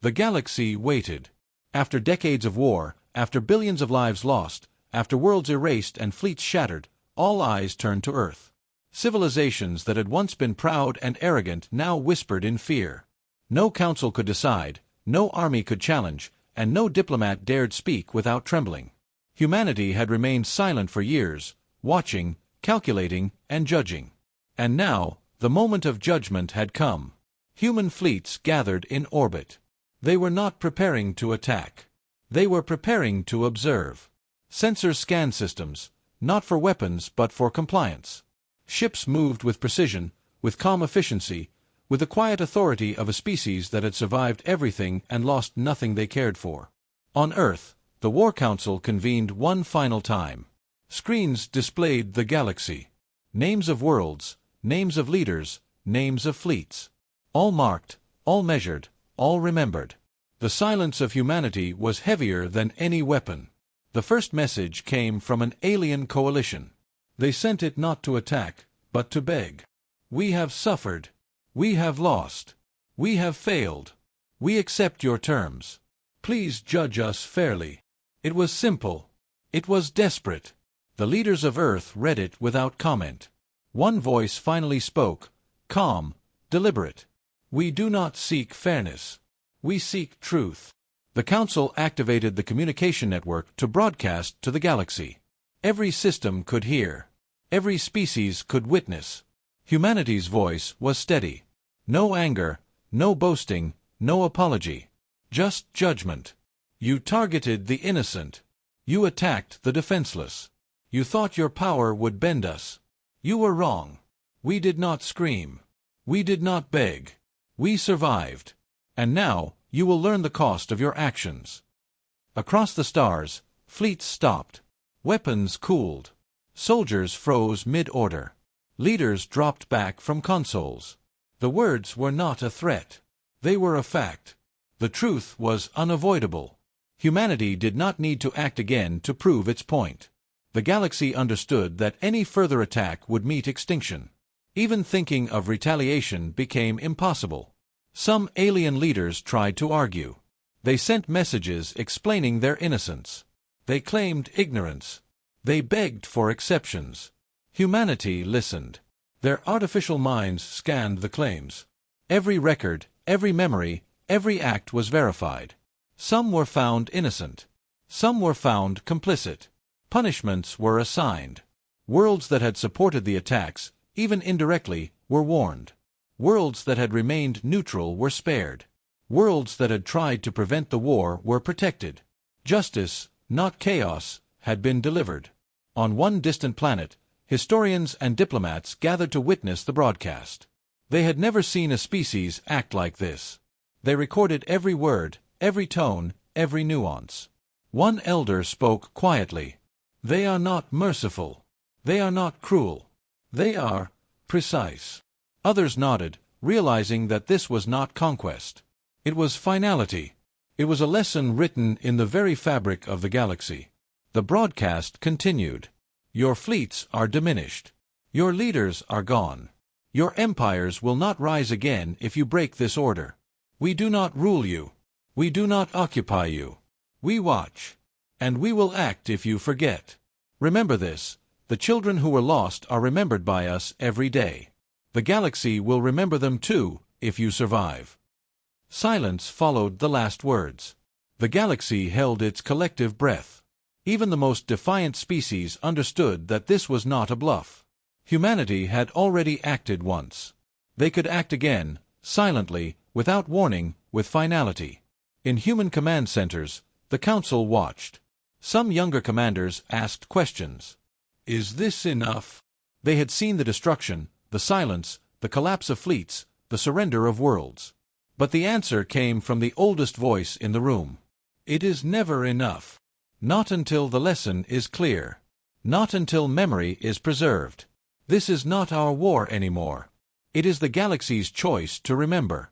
The galaxy waited. After decades of war, after billions of lives lost, after worlds erased and fleets shattered, all eyes turned to Earth. Civilizations that had once been proud and arrogant now whispered in fear. No council could decide, no army could challenge, and no diplomat dared speak without trembling. Humanity had remained silent for years, watching, calculating, and judging. And now, the moment of judgment had come. Human fleets gathered in orbit. They were not preparing to attack. They were preparing to observe. Sensors scanned systems, not for weapons but for compliance. Ships moved with precision, with calm efficiency, with the quiet authority of a species that had survived everything and lost nothing they cared for. On Earth, the War Council convened one final time. Screens displayed the galaxy. Names of worlds, names of leaders, names of fleets. All marked, all measured, all remembered. The silence of humanity was heavier than any weapon. The first message came from an alien coalition. They sent it not to attack, but to beg. We have suffered. We have lost. We have failed. We accept your terms. Please judge us fairly. It was simple. It was desperate. The leaders of Earth read it without comment. One voice finally spoke, calm, deliberate. We do not seek fairness. We seek truth. The Council activated the communication network to broadcast to the galaxy. Every system could hear. Every species could witness. Humanity's voice was steady. No anger, No boasting, no apology. Just judgment. You targeted the innocent. You attacked the defenseless. You thought your power would bend us. You were wrong. We did not scream. We did not beg. We survived. And now, you will learn the cost of your actions. Across the stars, fleets stopped. Weapons cooled. Soldiers froze mid-order. Leaders dropped back from consoles. The words were not a threat. They were a fact. The truth was unavoidable. Humanity did not need to act again to prove its point. The galaxy understood that any further attack would meet extinction. Even thinking of retaliation became impossible. Some alien leaders tried to argue. They sent messages explaining their innocence. They claimed ignorance. They begged for exceptions. Humanity listened. Their artificial minds scanned the claims. Every record, every memory, every act was verified. Some were found innocent. Some were found complicit. Punishments were assigned. Worlds that had supported the attacks, even indirectly, were warned. Worlds that had remained neutral were spared. Worlds that had tried to prevent the war were protected. Justice, not chaos, had been delivered. On one distant planet, historians and diplomats gathered to witness the broadcast. They had never seen a species act like this. They recorded every word, every tone, every nuance. One elder spoke quietly. They are not merciful. They are not cruel. They are precise. Others nodded, realizing that this was not conquest. It was finality. It was a lesson written in the very fabric of the galaxy. The broadcast continued. Your fleets are diminished. Your leaders are gone. Your empires will not rise again if you break this order. We do not rule you. We do not occupy you. We watch. And we will act if you forget. Remember this. The children who were lost are remembered by us every day. The galaxy will remember them too, if you survive. Silence followed the last words. The galaxy held its collective breath. Even the most defiant species understood that this was not a bluff. Humanity had already acted once. They could act again, silently, without warning, with finality. In human command centers, the Council watched. Some younger commanders asked questions. Is this enough? They had seen the destruction, the silence, the collapse of fleets, the surrender of worlds. But the answer came from the oldest voice in the room. It is never enough. Not until the lesson is clear. Not until memory is preserved. This is not our war anymore. It is the galaxy's choice to remember.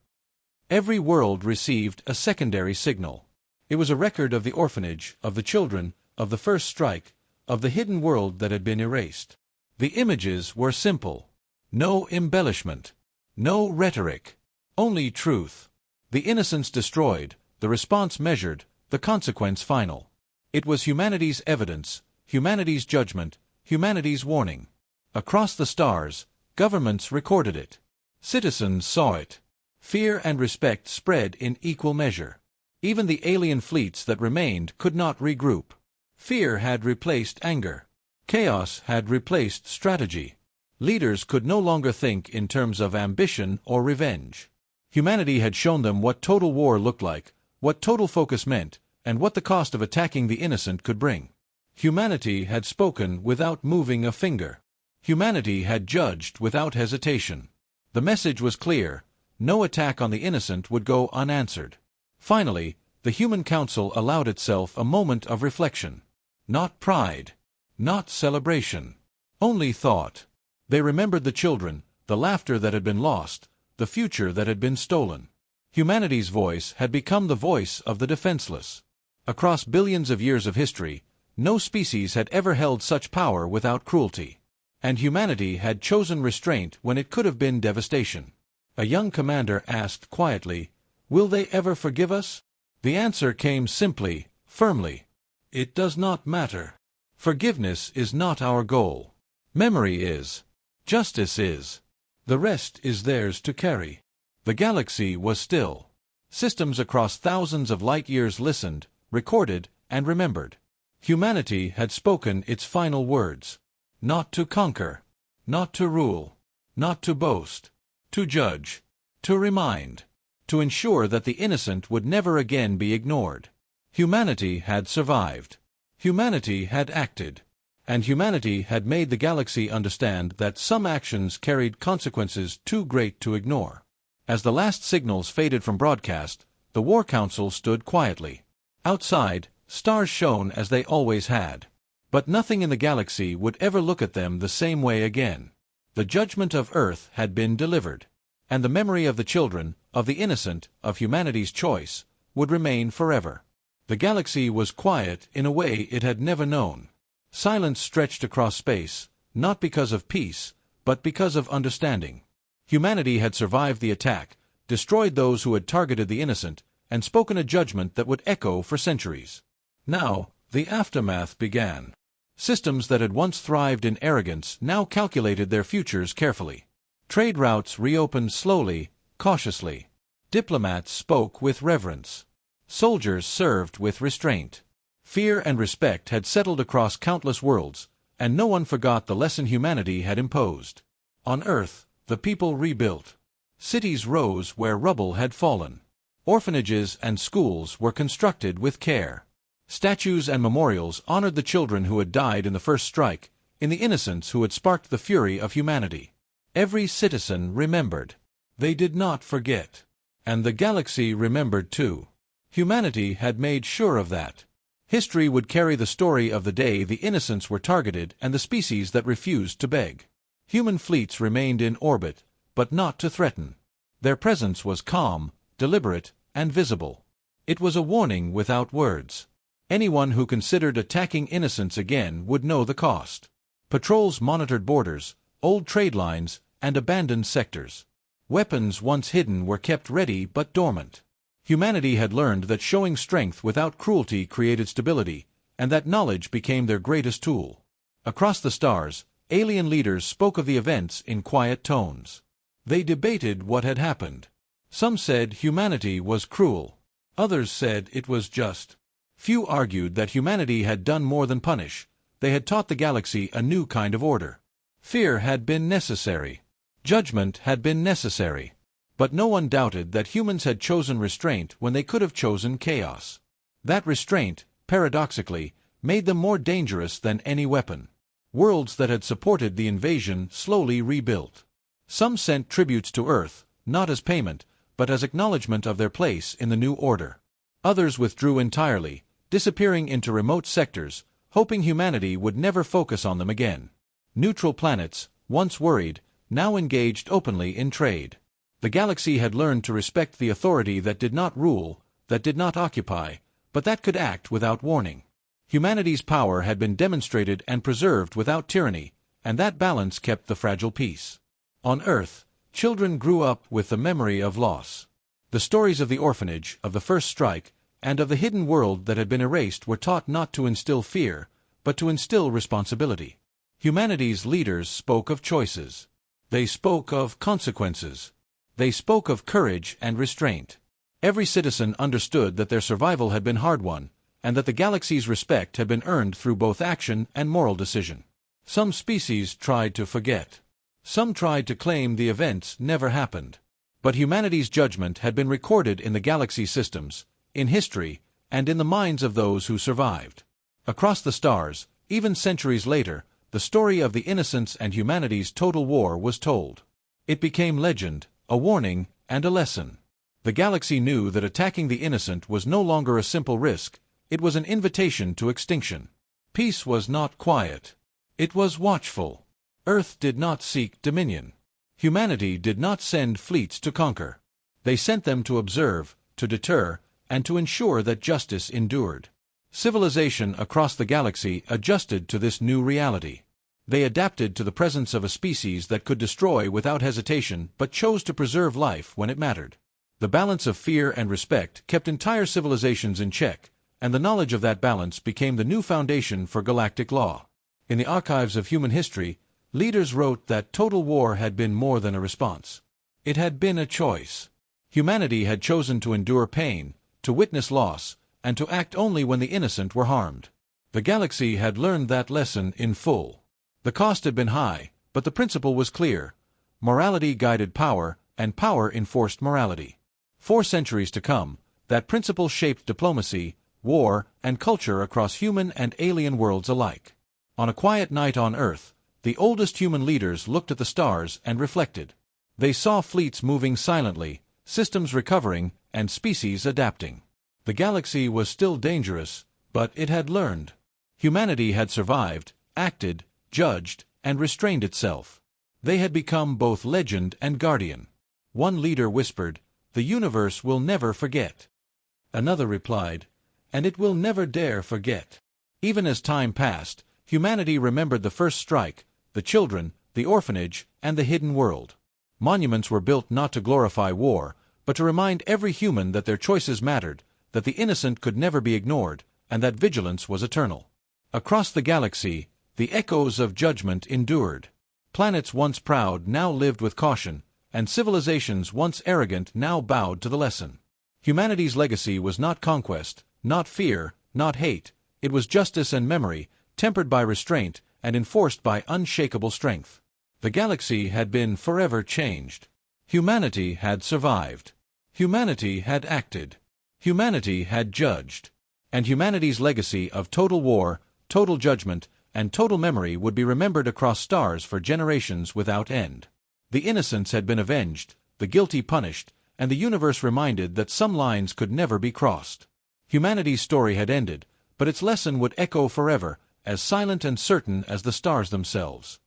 Every world received a secondary signal. It was a record of the orphanage, of the children, of the first strike, of the hidden world that had been erased. The images were simple. No embellishment. No rhetoric. Only truth. The innocence destroyed, the response measured, the consequence final. It was humanity's evidence, humanity's judgment, humanity's warning. Across the stars, governments recorded it. Citizens saw it. Fear and respect spread in equal measure. Even the alien fleets that remained could not regroup. Fear had replaced anger. Chaos had replaced strategy. Leaders could no longer think in terms of ambition or revenge. Humanity had shown them what total war looked like, what total focus meant, and what the cost of attacking the innocent could bring. Humanity had spoken without moving a finger. Humanity had judged without hesitation. The message was clear. No attack on the innocent would go unanswered. Finally, the Human Council allowed itself a moment of reflection. Not pride. Not celebration. Only thought. They remembered the children, the laughter that had been lost, the future that had been stolen. Humanity's voice had become the voice of the defenseless. Across billions of years of history, no species had ever held such power without cruelty. And humanity had chosen restraint when it could have been devastation. A young commander asked quietly, "Will they ever forgive us?" The answer came simply, firmly. "It does not matter. Forgiveness is not our goal. Memory is. Justice is. The rest is theirs to carry." The galaxy was still. Systems across thousands of light-years listened, recorded, and remembered. Humanity had spoken its final words. Not to conquer. Not to rule. Not to boast. To judge. To remind. to ensure that the innocent would never again be ignored. Humanity had survived. Humanity had acted. And humanity had made the galaxy understand that some actions carried consequences too great to ignore. As the last signals faded from broadcast, the War Council stood quietly. Outside, stars shone as they always had. But nothing in the galaxy would ever look at them the same way again. The judgment of Earth had been delivered. And the memory of the children, of the innocent, of humanity's choice, would remain forever. The galaxy was quiet in a way it had never known. Silence stretched across space, not because of peace, but because of understanding. Humanity had survived the attack, destroyed those who had targeted the innocent, and spoken a judgment that would echo for centuries. Now, the aftermath began. Systems that had once thrived in arrogance now calculated their futures carefully. Trade routes reopened slowly, cautiously. Diplomats spoke with reverence. Soldiers served with restraint. Fear and respect had settled across countless worlds, and no one forgot the lesson humanity had imposed. On Earth, the people rebuilt. Cities rose where rubble had fallen. Orphanages and schools were constructed with care. Statues and memorials honored the children who had died in the first strike, in the innocents who had sparked the fury of humanity. Every citizen remembered. They did not forget. And the galaxy remembered too. Humanity had made sure of that. History would carry the story of the day the innocents were targeted and the species that refused to beg. Human fleets remained in orbit, but not to threaten. Their presence was calm, deliberate, and visible. It was a warning without words. Anyone who considered attacking innocents again would know the cost. Patrols monitored borders, old trade lines, and abandoned sectors. Weapons once hidden were kept ready but dormant. Humanity had learned that showing strength without cruelty created stability, and that knowledge became their greatest tool. Across the stars, alien leaders spoke of the events in quiet tones. They debated what had happened. Some said humanity was cruel. Others said it was just. Few argued that humanity had done more than punish. They had taught the galaxy a new kind of order. Fear had been necessary. Judgment had been necessary. But no one doubted that humans had chosen restraint when they could have chosen chaos. That restraint, paradoxically, made them more dangerous than any weapon. Worlds that had supported the invasion slowly rebuilt. Some sent tributes to Earth, not as payment, but as acknowledgement of their place in the new order. Others withdrew entirely, disappearing into remote sectors, hoping humanity would never focus on them again. Neutral planets, once worried, now engaged openly in trade. The galaxy had learned to respect the authority that did not rule, that did not occupy, but that could act without warning. Humanity's power had been demonstrated and preserved without tyranny, and that balance kept the fragile peace. On Earth, children grew up with the memory of loss. The stories of the orphanage, of the first strike, and of the hidden world that had been erased were taught not to instill fear, but to instill responsibility. Humanity's leaders spoke of choices. They spoke of consequences. They spoke of courage and restraint. Every citizen understood that their survival had been hard-won, and that the galaxy's respect had been earned through both action and moral decision. Some species tried to forget. Some tried to claim the events never happened. But humanity's judgment had been recorded in the galaxy systems, in history, and in the minds of those who survived. Across the stars, even centuries later, the story of the innocents and humanity's total war was told. It became legend, a warning, and a lesson. The galaxy knew that attacking the innocent was no longer a simple risk, it was an invitation to extinction. Peace was not quiet. It was watchful. Earth did not seek dominion. Humanity did not send fleets to conquer. They sent them to observe, to deter, and to ensure that justice endured. Civilization across the galaxy adjusted to this new reality. They adapted to the presence of a species that could destroy without hesitation but chose to preserve life when it mattered. The balance of fear and respect kept entire civilizations in check, and the knowledge of that balance became the new foundation for galactic law. In the archives of human history, leaders wrote that total war had been more than a response. It had been a choice. Humanity had chosen to endure pain, to witness loss, and to act only when the innocent were harmed. The galaxy had learned that lesson in full. The cost had been high, but the principle was clear. Morality guided power, and power enforced morality. 4 centuries to come, that principle shaped diplomacy, war, and culture across human and alien worlds alike. On a quiet night on Earth, the oldest human leaders looked at the stars and reflected. They saw fleets moving silently, systems recovering, and species adapting. The galaxy was still dangerous, but it had learned. Humanity had survived, acted, judged, and restrained itself. They had become both legend and guardian. One leader whispered, "The universe will never forget." Another replied, "And it will never dare forget." Even as time passed, humanity remembered the first strike, the children, the orphanage, and the hidden world. Monuments were built not to glorify war, but to remind every human that their choices mattered, that the innocent could never be ignored, and that vigilance was eternal. Across the galaxy, the echoes of judgment endured. Planets once proud now lived with caution, and civilizations once arrogant now bowed to the lesson. Humanity's legacy was not conquest, not fear, not hate. It was justice and memory, tempered by restraint and enforced by unshakable strength. The galaxy had been forever changed. Humanity had survived. Humanity had acted. Humanity had judged. And humanity's legacy of total war, total judgment, and total memory would be remembered across stars for generations without end. The innocents had been avenged, the guilty punished, and the universe reminded that some lines could never be crossed. Humanity's story had ended, but its lesson would echo forever, as silent and certain as the stars themselves.